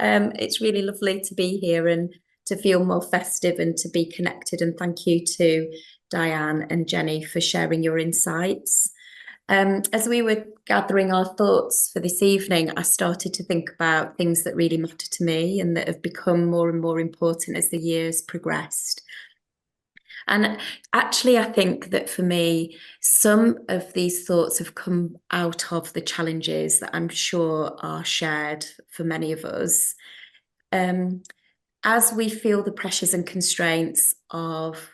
It's really lovely to be here and to feel more festive and to be connected. And thank you to Dianne and Jenny for sharing your insights. As we were gathering our thoughts for this evening, I started to think about things that really matter to me and that have become more and more important as the years progressed. And actually, I think that for me, some of these thoughts have come out of the challenges that I'm sure are shared for many of us. As we feel the pressures and constraints of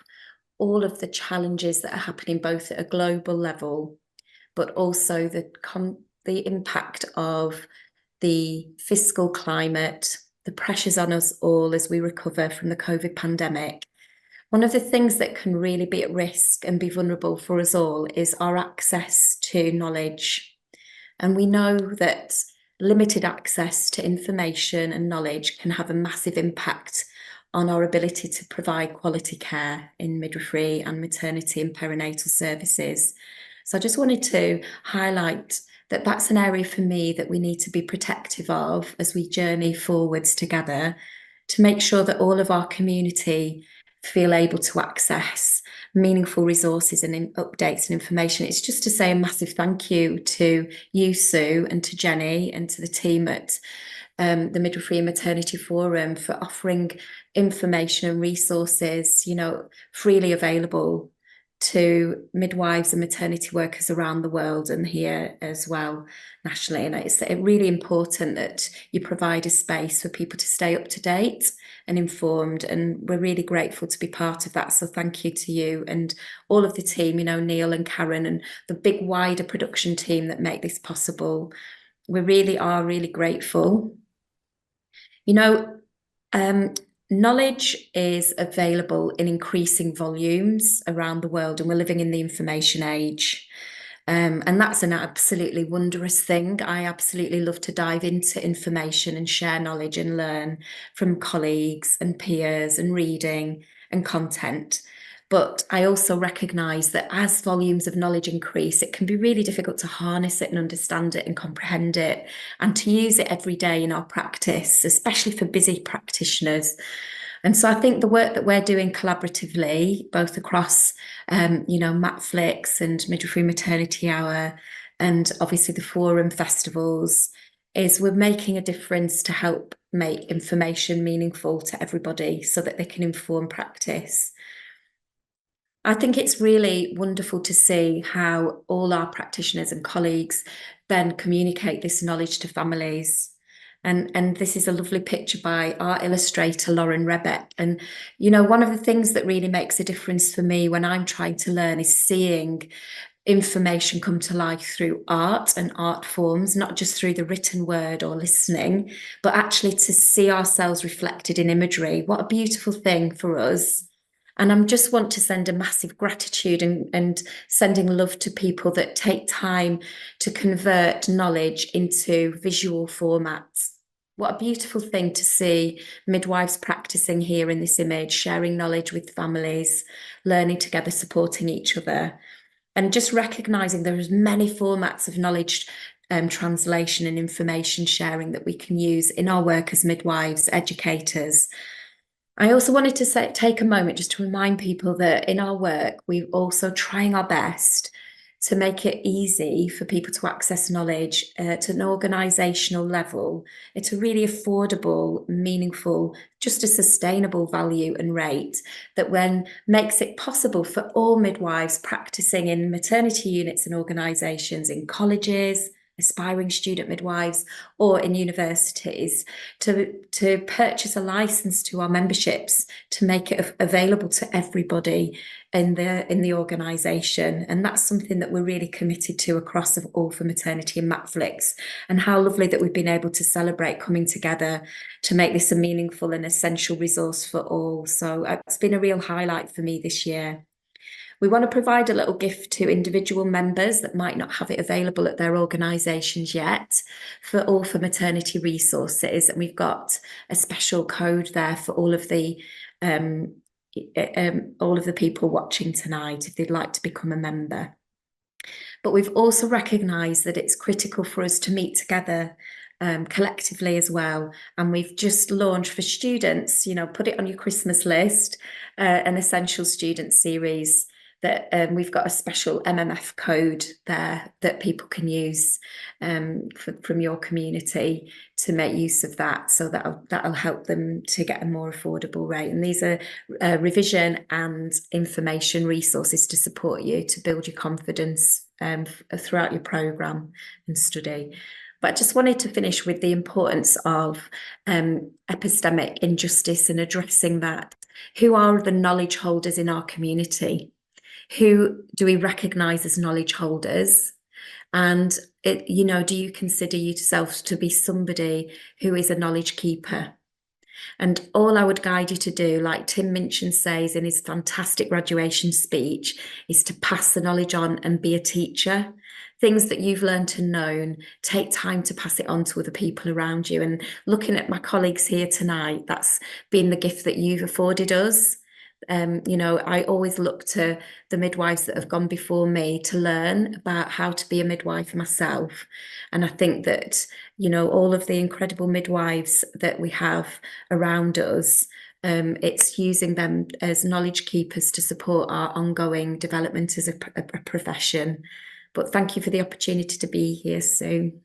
all of the challenges that are happening both at a global level, but also the impact of the fiscal climate, the pressures on us all as we recover from the COVID pandemic. One of the things that can really be at risk and be vulnerable for us all is our access to knowledge. And we know that limited access to information and knowledge can have a massive impact on our ability to provide quality care in midwifery and maternity and perinatal services. So I just wanted to highlight that that's an area for me that we need to be protective of as we journey forwards together to make sure that all of our community feel able to access meaningful resources and updates and information. It's just to say a massive thank you to you, Sue, and to Jenny and to the team at the Midwifery and Maternity Forum for offering information and resources, freely available to midwives and maternity workers around the world and here as well nationally. And it's really important that you provide a space for people to stay up to date and informed, and we're really grateful to be part of that. So thank you to you and all of the team, Neil and Karen and the big wider production team that make this possible. We really are really grateful. Knowledge is available in increasing volumes around the world, and we're living in the information age. And that's an absolutely wondrous thing. I absolutely love to dive into information and share knowledge and learn from colleagues and peers and reading and content. But I also recognise that as volumes of knowledge increase, it can be really difficult to harness it and understand it and comprehend it and to use it every day in our practice, especially for busy practitioners. And so I think the work that we're doing collaboratively, both across, MATFLIX and Midwifery Maternity Hour, and obviously the forum festivals, is we're making a difference to help make information meaningful to everybody so that they can inform practice. I think it's really wonderful to see how all our practitioners and colleagues then communicate this knowledge to families. And this is a lovely picture by our illustrator, Lauren Rebeck. And, one of the things that really makes a difference for me when I'm trying to learn is seeing information come to life through art and art forms, not just through the written word or listening, but actually to see ourselves reflected in imagery. What a beautiful thing for us. And I just want to send a massive gratitude and sending love to people that take time to convert knowledge into visual formats. What a beautiful thing to see midwives practising here in this image, sharing knowledge with families, learning together, supporting each other, and just recognising there is many formats of knowledge translation and information sharing that we can use in our work as midwives, educators. I also wanted to take a moment just to remind people that in our work, we're also trying our best to make it easy for people to access knowledge at an organisational level. It's a really affordable, meaningful, just a sustainable value and rate that makes it possible for all midwives practising in maternity units and organisations, in colleges, aspiring student midwives, or in universities to purchase a license to our memberships to make it available to everybody in the organisation. And that's something that we're really committed to across All for Maternity and MATFLIX, and how lovely that we've been able to celebrate coming together to make this a meaningful and essential resource for all. So it's been a real highlight for me this year. We want to provide a little gift to individual members that might not have it available at their organisations yet for All for Maternity resources. And we've got a special code there for all of the people watching tonight if they'd like to become a member. But we've also recognised that it's critical for us to meet together collectively as well. And we've just launched for students, put it on your Christmas list, an essential student series that we've got a special MMF code there that people can use from your community to make use of that. So that'll help them to get a more affordable rate. And these are revision and information resources to support you to build your confidence throughout your programme and study. But I just wanted to finish with the importance of epistemic injustice and addressing that. Who are the knowledge holders in our community? Who do we recognise as knowledge holders? And do you consider yourself to be somebody who is a knowledge keeper? And all I would guide you to do, like Tim Minchin says in his fantastic graduation speech, is to pass the knowledge on and be a teacher. Things that you've learned and known, take time to pass it on to other people around you. And looking at my colleagues here tonight, that's been the gift that you've afforded us. I always look to the midwives that have gone before me to learn about how to be a midwife myself. And I think that, all of the incredible midwives that we have around us, it's using them as knowledge keepers to support our ongoing development as a profession. But thank you for the opportunity to be here, Sue.